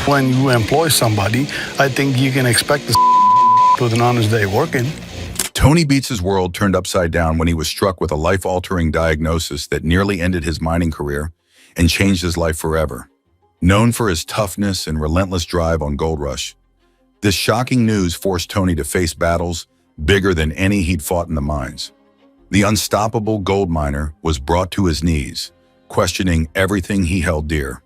When you employ somebody, I think you can expect this with an honest day working. Tony Beets' world turned upside down when he was struck with a life-altering diagnosis that nearly ended his mining career and changed his life forever. Known for his toughness and relentless drive on Gold Rush, this shocking news forced Tony to face battles bigger than any he'd fought in the mines. The unstoppable gold miner was brought to his knees, questioning everything he held dear.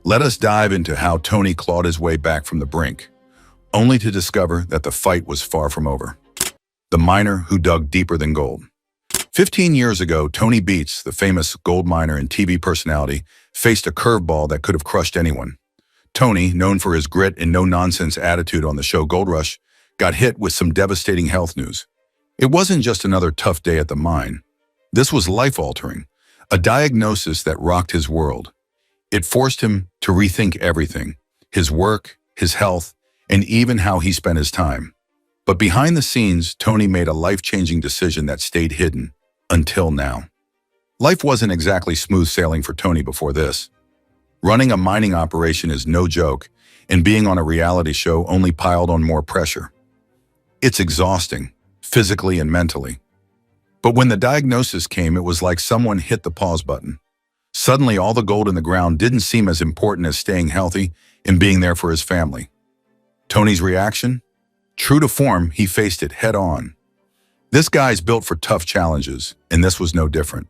Let us dive into how Tony clawed his way back from the brink, only to discover that the fight was far from over. The miner who dug deeper than gold. 15 years ago, Tony Beets, the famous gold miner and TV personality, faced a curveball that could have crushed anyone. Tony, known for his grit and no-nonsense attitude on the show Gold Rush, got hit with some devastating health news. It wasn't just another tough day at the mine. This was life-altering, a diagnosis that rocked his world. It forced him to rethink everything, his work, his health, and even how he spent his time. But behind the scenes, Tony made a life-changing decision that stayed hidden until now. Life wasn't exactly smooth sailing for Tony before this. Running a mining operation is no joke, and being on a reality show only piled on more pressure. It's exhausting, physically and mentally. But when the diagnosis came, it was like someone hit the pause button. Suddenly, all the gold in the ground didn't seem as important as staying healthy and being there for his family. Tony's reaction? True to form, he faced it head-on. This guy's built for tough challenges, and this was no different.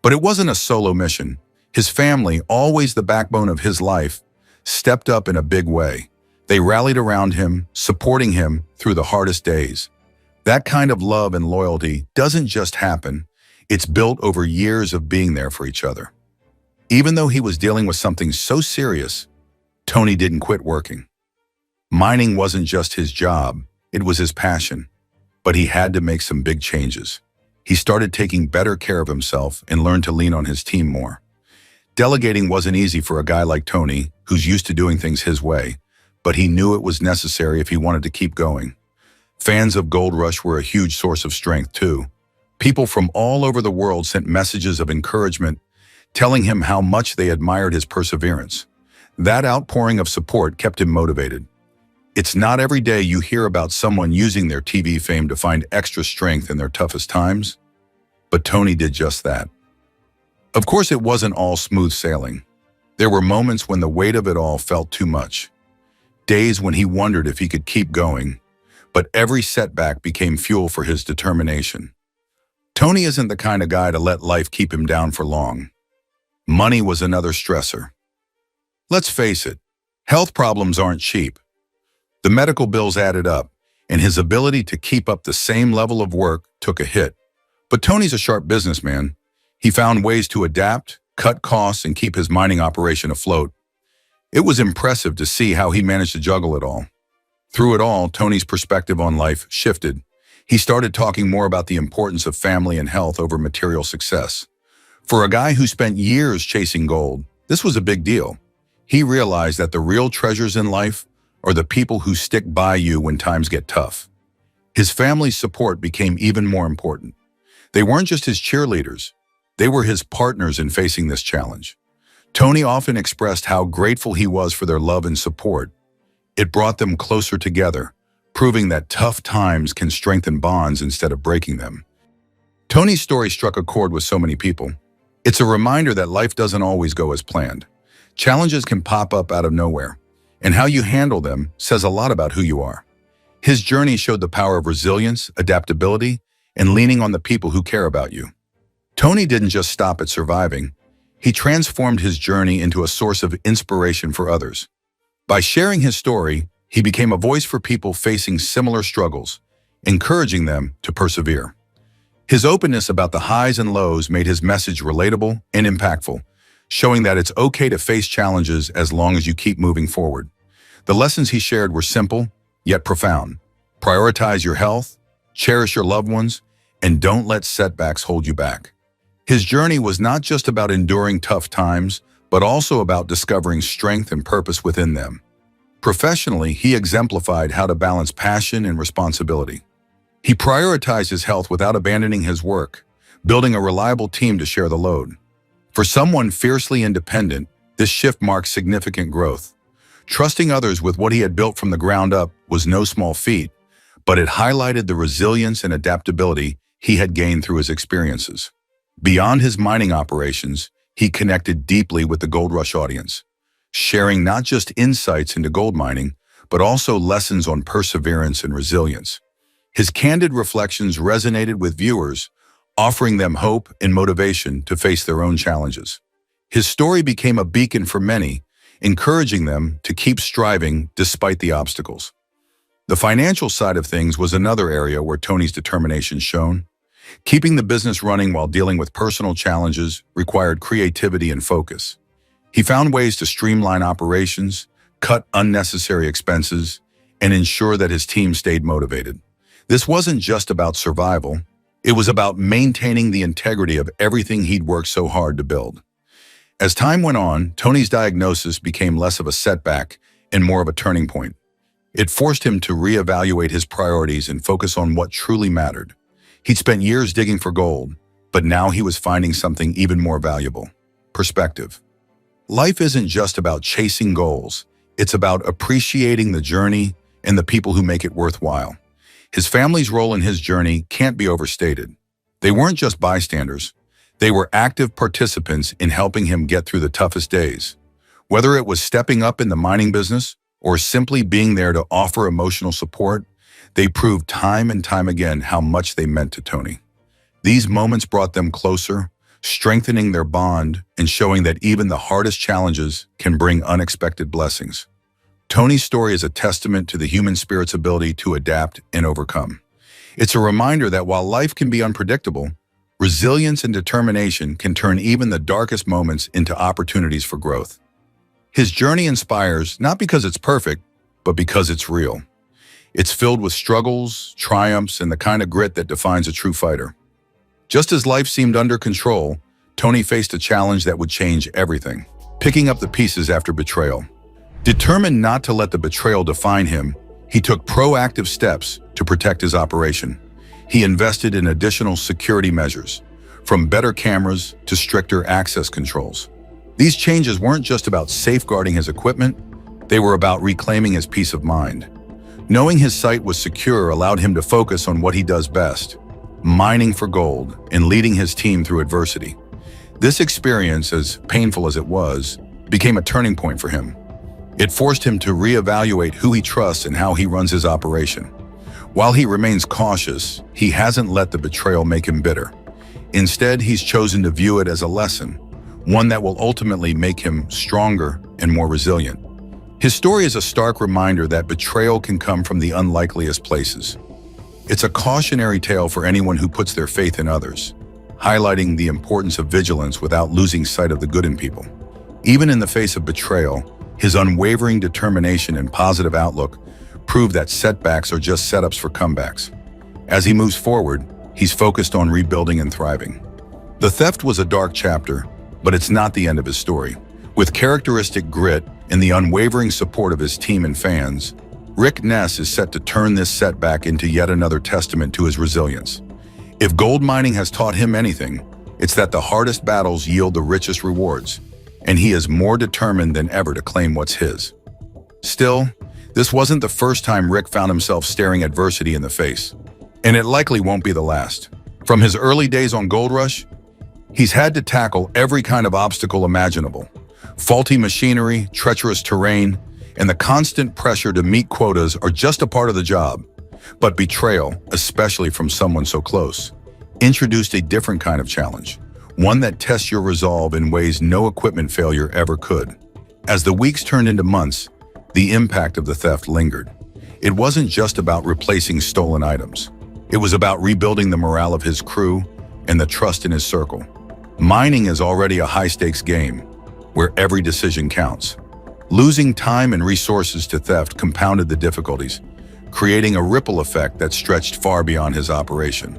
But it wasn't a solo mission. His family, always the backbone of his life, stepped up in a big way. They rallied around him, supporting him through the hardest days. That kind of love and loyalty doesn't just happen. It's built over years of being there for each other. Even though he was dealing with something so serious, Tony didn't quit working. Mining wasn't just his job, it was his passion. But he had to make some big changes. He started taking better care of himself and learned to lean on his team more. Delegating wasn't easy for a guy like Tony, who's used to doing things his way, but he knew it was necessary if he wanted to keep going. Fans of Gold Rush were a huge source of strength too. People from all over the world sent messages of encouragement, telling him how much they admired his perseverance. That outpouring of support kept him motivated. It's not every day you hear about someone using their TV fame to find extra strength in their toughest times, but Tony did just that. Of course, it wasn't all smooth sailing. There were moments when the weight of it all felt too much. Days when he wondered if he could keep going, but every setback became fuel for his determination. Tony isn't the kind of guy to let life keep him down for long. Money was another stressor. Let's face it, health problems aren't cheap. The medical bills added up, and his ability to keep up the same level of work took a hit. But Tony's a sharp businessman. He found ways to adapt, cut costs, and keep his mining operation afloat. It was impressive to see how he managed to juggle it all. Through it all, Tony's perspective on life shifted. He started talking more about the importance of family and health over material success. For a guy who spent years chasing gold, this was a big deal. He realized that the real treasures in life are the people who stick by you when times get tough. His family's support became even more important. They weren't just his cheerleaders, they were his partners in facing this challenge. Tony often expressed how grateful he was for their love and support. It brought them closer together, proving that tough times can strengthen bonds instead of breaking them. Tony's story struck a chord with so many people. It's a reminder that life doesn't always go as planned. Challenges can pop up out of nowhere, and how you handle them says a lot about who you are. His journey showed the power of resilience, adaptability, and leaning on the people who care about you. Tony didn't just stop at surviving. He transformed his journey into a source of inspiration for others. By sharing his story, he became a voice for people facing similar struggles, encouraging them to persevere. His openness about the highs and lows made his message relatable and impactful, showing that it's okay to face challenges as long as you keep moving forward. The lessons he shared were simple, yet profound. Prioritize your health, cherish your loved ones, and don't let setbacks hold you back. His journey was not just about enduring tough times, but also about discovering strength and purpose within them. Professionally, he exemplified how to balance passion and responsibility. He prioritized his health without abandoning his work, building a reliable team to share the load. For someone fiercely independent, this shift marks significant growth. Trusting others with what he had built from the ground up was no small feat, but it highlighted the resilience and adaptability he had gained through his experiences. Beyond his mining operations, he connected deeply with the gold rush audience, sharing not just insights into gold mining, but also lessons on perseverance and resilience. His candid reflections resonated with viewers, offering them hope and motivation to face their own challenges. His story became a beacon for many, encouraging them to keep striving despite the obstacles. The financial side of things was another area where Tony's determination shone. Keeping the business running while dealing with personal challenges required creativity and focus. He found ways to streamline operations, cut unnecessary expenses, and ensure that his team stayed motivated. This wasn't just about survival, it was about maintaining the integrity of everything he'd worked so hard to build. As time went on, Tony's diagnosis became less of a setback and more of a turning point. It forced him to reevaluate his priorities and focus on what truly mattered. He'd spent years digging for gold, but now he was finding something even more valuable: perspective. Life isn't just about chasing goals, it's about appreciating the journey and the people who make it worthwhile. His family's role in his journey can't be overstated. They weren't just bystanders, they were active participants in helping him get through the toughest days. Whether it was stepping up in the mining business or simply being there to offer emotional support, they proved time and time again how much they meant to Tony. These moments brought them closer, strengthening their bond and showing that even the hardest challenges can bring unexpected blessings. Tony's story is a testament to the human spirit's ability to adapt and overcome. It's a reminder that while life can be unpredictable, resilience and determination can turn even the darkest moments into opportunities for growth. His journey inspires not because it's perfect, but because it's real. It's filled with struggles, triumphs, and the kind of grit that defines a true fighter. Just as life seemed under control, Tony faced a challenge that would change everything: picking up the pieces after betrayal. Determined not to let the betrayal define him, he took proactive steps to protect his operation. He invested in additional security measures, from better cameras to stricter access controls. These changes weren't just about safeguarding his equipment, they were about reclaiming his peace of mind. Knowing his site was secure allowed him to focus on what he does best: mining for gold and leading his team through adversity. This experience, as painful as it was, became a turning point for him. It forced him to reevaluate who he trusts and how he runs his operation. While he remains cautious, he hasn't let the betrayal make him bitter. Instead, he's chosen to view it as a lesson, one that will ultimately make him stronger and more resilient. His story is a stark reminder that betrayal can come from the unlikeliest places. It's a cautionary tale for anyone who puts their faith in others, highlighting the importance of vigilance without losing sight of the good in people. Even in the face of betrayal, his unwavering determination and positive outlook prove that setbacks are just setups for comebacks. As he moves forward, he's focused on rebuilding and thriving. The theft was a dark chapter, but it's not the end of his story. With characteristic grit and the unwavering support of his team and fans, Rick Ness is set to turn this setback into yet another testament to his resilience. If gold mining has taught him anything, it's that the hardest battles yield the richest rewards, and he is more determined than ever to claim what's his. Still, this wasn't the first time Rick found himself staring adversity in the face, and it likely won't be the last. From his early days on Gold Rush, he's had to tackle every kind of obstacle imaginable: faulty machinery, treacherous terrain, and the constant pressure to meet quotas are just a part of the job. But betrayal, especially from someone so close, introduced a different kind of challenge, one that tests your resolve in ways no equipment failure ever could. As the weeks turned into months, the impact of the theft lingered. It wasn't just about replacing stolen items. It was about rebuilding the morale of his crew and the trust in his circle. Mining is already a high-stakes game, where every decision counts. Losing time and resources to theft compounded the difficulties, creating a ripple effect that stretched far beyond his operation.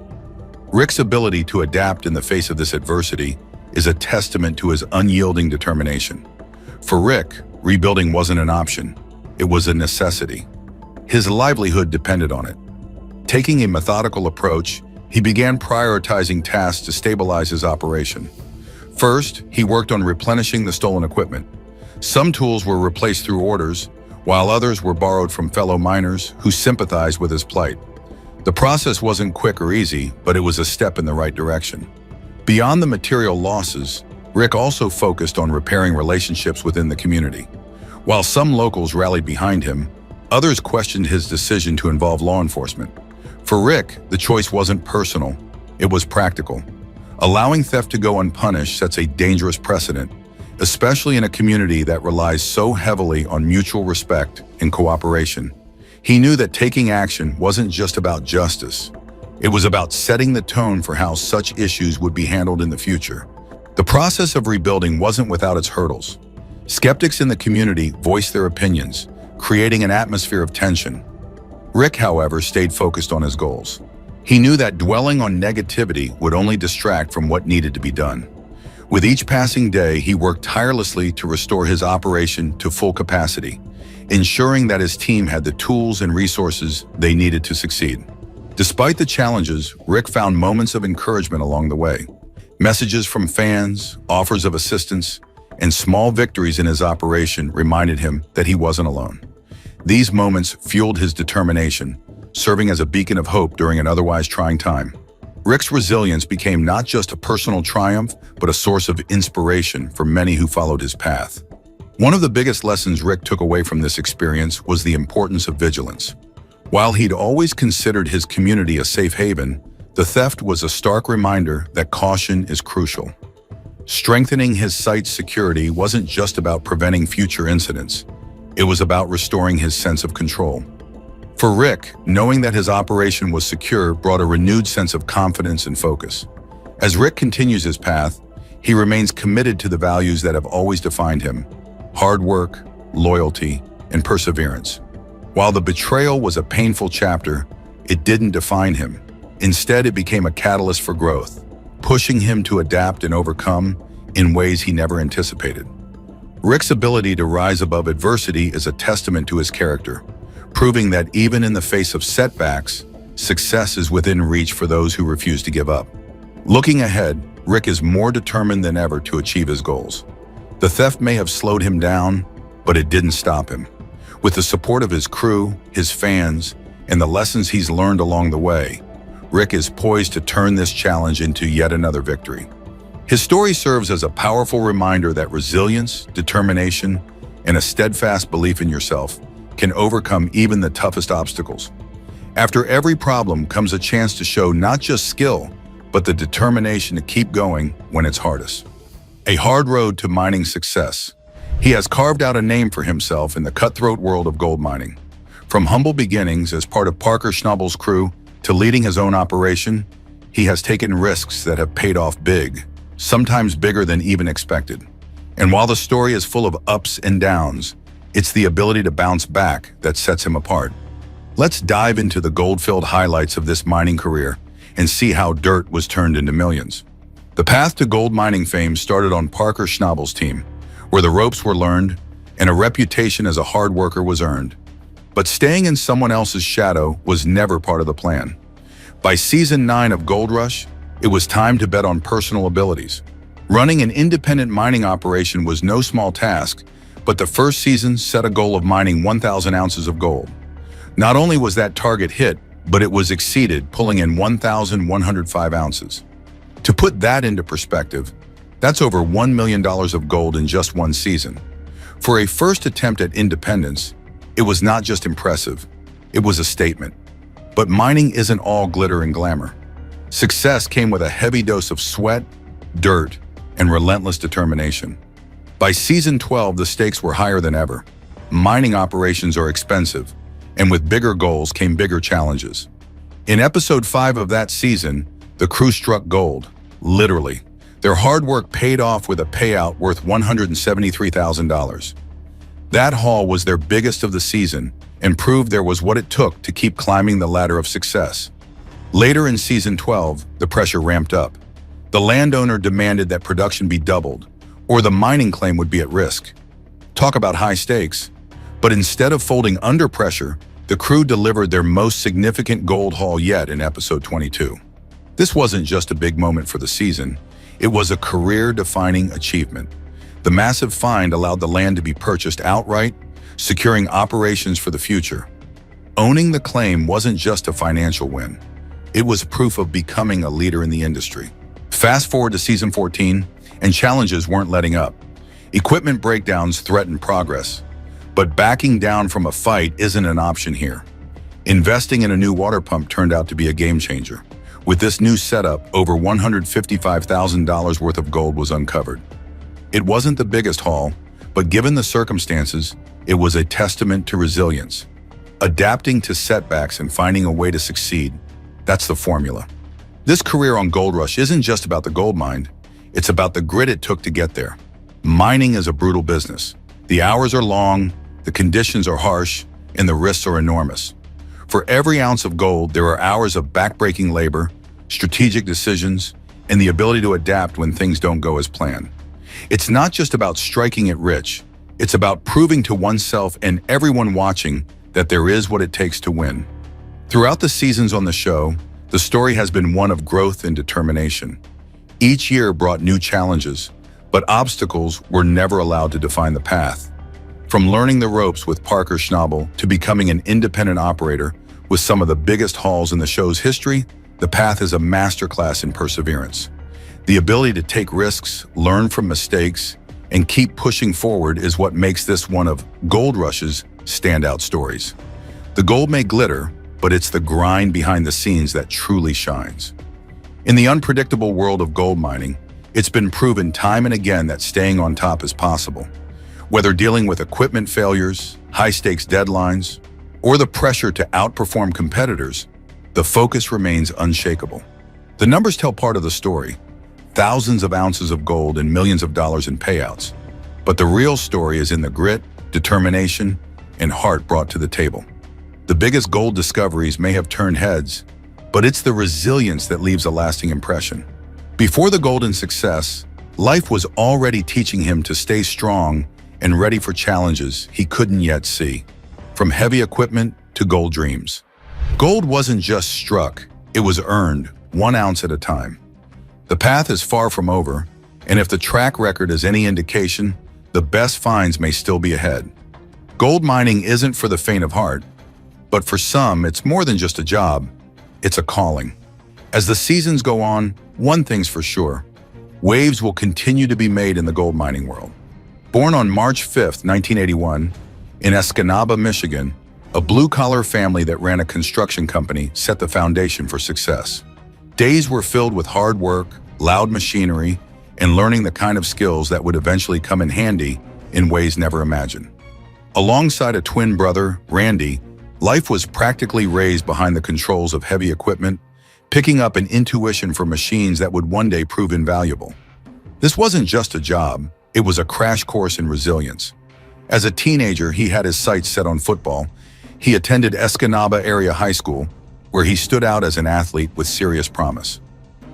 Rick's ability to adapt in the face of this adversity is a testament to his unyielding determination. For Rick, rebuilding wasn't an option, it was a necessity. His livelihood depended on it. Taking a methodical approach, he began prioritizing tasks to stabilize his operation. First, he worked on replenishing the stolen equipment. Some tools were replaced through orders, while others were borrowed from fellow miners who sympathized with his plight. The process wasn't quick or easy, but it was a step in the right direction. Beyond the material losses, Rick also focused on repairing relationships within the community. While some locals rallied behind him, others questioned his decision to involve law enforcement. For Rick, the choice wasn't personal, it was practical. Allowing theft to go unpunished sets a dangerous precedent, especially in a community that relies so heavily on mutual respect and cooperation. He knew that taking action wasn't just about justice. It was about setting the tone for how such issues would be handled in the future. The process of rebuilding wasn't without its hurdles. Skeptics in the community voiced their opinions, creating an atmosphere of tension. Rick, however, stayed focused on his goals. He knew that dwelling on negativity would only distract from what needed to be done. With each passing day, he worked tirelessly to restore his operation to full capacity, ensuring that his team had the tools and resources they needed to succeed. Despite the challenges, Rick found moments of encouragement along the way. Messages from fans, offers of assistance, and small victories in his operation reminded him that he wasn't alone. These moments fueled his determination, serving as a beacon of hope during an otherwise trying time. Rick's resilience became not just a personal triumph, but a source of inspiration for many who followed his path. One of the biggest lessons Rick took away from this experience was the importance of vigilance. While he'd always considered his community a safe haven, the theft was a stark reminder that caution is crucial. Strengthening his site's security wasn't just about preventing future incidents. It was about restoring his sense of control. For Rick, knowing that his operation was secure brought a renewed sense of confidence and focus. As Rick continues his path, he remains committed to the values that have always defined him: hard work, loyalty, and perseverance. While the betrayal was a painful chapter, it didn't define him. Instead, it became a catalyst for growth, pushing him to adapt and overcome in ways he never anticipated. Rick's ability to rise above adversity is a testament to his character, proving that even in the face of setbacks, success is within reach for those who refuse to give up. Looking ahead, Rick is more determined than ever to achieve his goals. The theft may have slowed him down, but it didn't stop him. With the support of his crew, his fans, and the lessons he's learned along the way, Rick is poised to turn this challenge into yet another victory. His story serves as a powerful reminder that resilience, determination, and a steadfast belief in yourself can overcome even the toughest obstacles. After every problem comes a chance to show not just skill, but the determination to keep going when it's hardest. A hard road to mining success. He has carved out a name for himself in the cutthroat world of gold mining. From humble beginnings as part of Parker Schnabel's crew to leading his own operation, he has taken risks that have paid off big, sometimes bigger than even expected. And while the story is full of ups and downs, it's the ability to bounce back that sets him apart. Let's dive into the gold-filled highlights of this mining career and see how dirt was turned into millions. The path to gold mining fame started on Parker Schnabel's team, where the ropes were learned and a reputation as a hard worker was earned. But staying in someone else's shadow was never part of the plan. By season 9 of Gold Rush, it was time to bet on personal abilities. Running an independent mining operation was no small task, but the first season set a goal of mining 1,000 ounces of gold. Not only was that target hit, but it was exceeded, pulling in 1,105 ounces. To put that into perspective, that's over $1 million of gold in just one season. For a first attempt at independence, it was not just impressive, it was a statement. But mining isn't all glitter and glamour. Success came with a heavy dose of sweat, dirt, and relentless determination. By season 12, the stakes were higher than ever. Mining operations are expensive, and with bigger goals came bigger challenges. In episode 5 of that season, the crew struck gold, literally. Their hard work paid off with a payout worth $173,000. That haul was their biggest of the season and proved there was what it took to keep climbing the ladder of success. Later in season 12, the pressure ramped up. The landowner demanded that production be doubled, or the mining claim would be at risk. Talk about high stakes. But instead of folding under pressure, the crew delivered their most significant gold haul yet in episode 22. This wasn't just a big moment for the season, it was a career-defining achievement. The massive find allowed the land to be purchased outright, securing operations for the future. Owning the claim wasn't just a financial win. It was proof of becoming a leader in the industry. Fast forward to season 14, and challenges weren't letting up. Equipment breakdowns threatened progress. But backing down from a fight isn't an option here. Investing in a new water pump turned out to be a game changer. With this new setup, over $155,000 worth of gold was uncovered. It wasn't the biggest haul, but given the circumstances, it was a testament to resilience. Adapting to setbacks and finding a way to succeed, that's the formula. This career on Gold Rush isn't just about the gold mine, it's about the grit it took to get there. Mining is a brutal business. The hours are long, the conditions are harsh, and the risks are enormous. For every ounce of gold, there are hours of backbreaking labor, strategic decisions, and the ability to adapt when things don't go as planned. It's not just about striking it rich, it's about proving to oneself and everyone watching that there is what it takes to win. Throughout the seasons on the show, the story has been one of growth and determination. Each year brought new challenges, but obstacles were never allowed to define the path. From learning the ropes with Parker Schnabel to becoming an independent operator with some of the biggest hauls in the show's history, the path is a masterclass in perseverance. The ability to take risks, learn from mistakes, and keep pushing forward is what makes this one of Gold Rush's standout stories. The gold may glitter, but it's the grind behind the scenes that truly shines. In the unpredictable world of gold mining, it's been proven time and again that staying on top is possible. Whether dealing with equipment failures, high-stakes deadlines, or the pressure to outperform competitors, the focus remains unshakable. The numbers tell part of the story: thousands of ounces of gold and millions of dollars in payouts. But the real story is in the grit, determination, and heart brought to the table. The biggest gold discoveries may have turned heads, but it's the resilience that leaves a lasting impression. Before the golden success, life was already teaching him to stay strong and ready for challenges he couldn't yet see. From heavy equipment to gold dreams. Gold wasn't just struck, it was earned, 1 ounce at a time. The path is far from over, and if the track record is any indication, the best finds may still be ahead. Gold mining isn't for the faint of heart, but for some, it's more than just a job, it's a calling. As the seasons go on, one thing's for sure: waves will continue to be made in the gold mining world. Born on March 5, 1981, in Escanaba, Michigan, a blue-collar family that ran a construction company set the foundation for success. Days were filled with hard work, loud machinery, and learning the kind of skills that would eventually come in handy in ways never imagined. Alongside a twin brother, Randy, life was practically raised behind the controls of heavy equipment, picking up an intuition for machines that would one day prove invaluable. This wasn't just a job, it was a crash course in resilience. As a teenager, he had his sights set on football. He attended Escanaba Area High School, where he stood out as an athlete with serious promise.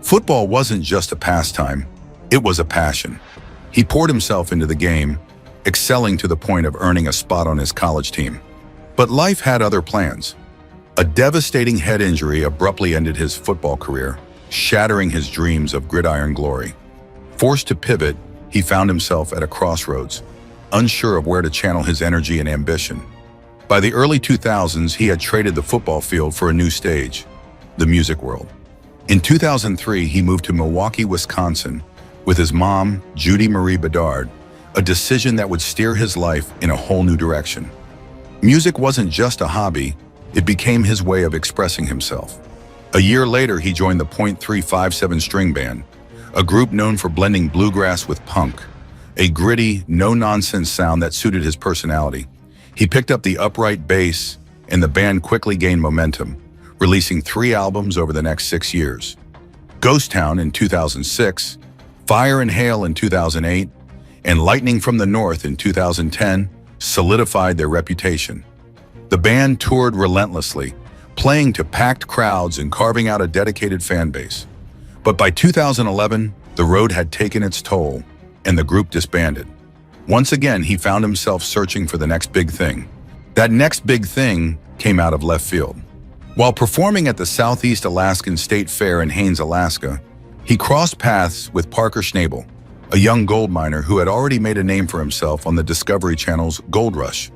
Football wasn't just a pastime, it was a passion. He poured himself into the game, excelling to the point of earning a spot on his college team. But life had other plans. A devastating head injury abruptly ended his football career, shattering his dreams of gridiron glory. Forced to pivot, he found himself at a crossroads, unsure of where to channel his energy and ambition. By the early 2000s, he had traded the football field for a new stage, the music world. In 2003, he moved to Milwaukee, Wisconsin, with his mom, Judy Marie Bedard, a decision that would steer his life in a whole new direction. Music wasn't just a hobby, it became his way of expressing himself. A year later, he joined the .357 string band, a group known for blending bluegrass with punk, a gritty, no-nonsense sound that suited his personality. He picked up the upright bass, and the band quickly gained momentum, releasing 3 albums over the next 6 years. Ghost Town in 2006, Fire and Hail in 2008, and Lightning from the North in 2010 solidified their reputation. The band toured relentlessly, playing to packed crowds and carving out a dedicated fan base. But by 2011, the road had taken its toll, and the group disbanded. Once again, he found himself searching for the next big thing. That next big thing came out of left field. While performing at the Southeast Alaskan State Fair in Haines, Alaska, he crossed paths with Parker Schnabel, a young gold miner who had already made a name for himself on the Discovery Channel's Gold Rush.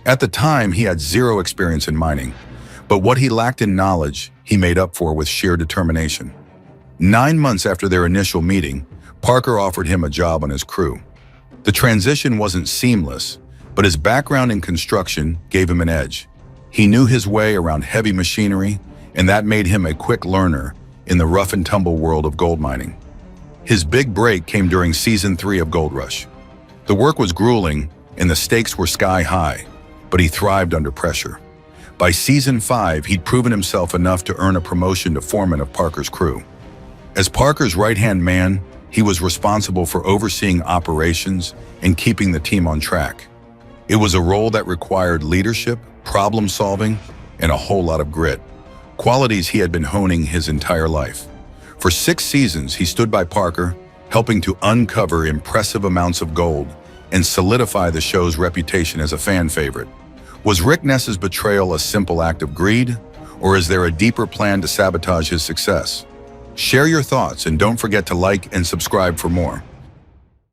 At the time, he had zero experience in mining, but what he lacked in knowledge, he made up for with sheer determination. 9 months after their initial meeting, Parker offered him a job on his crew. The transition wasn't seamless, but his background in construction gave him an edge. He knew his way around heavy machinery, and that made him a quick learner in the rough and tumble world of gold mining. His big break came during Season 3 of Gold Rush. The work was grueling, and the stakes were sky high, but he thrived under pressure. By Season 5, he'd proven himself enough to earn a promotion to foreman of Parker's crew. As Parker's right-hand man, he was responsible for overseeing operations and keeping the team on track. It was a role that required leadership, problem-solving, and a whole lot of grit, qualities he had been honing his entire life. For 6 seasons, he stood by Parker, helping to uncover impressive amounts of gold and solidify the show's reputation as a fan favorite. Was Rick Ness's betrayal a simple act of greed, or is there a deeper plan to sabotage his success? Share your thoughts and don't forget to like and subscribe for more.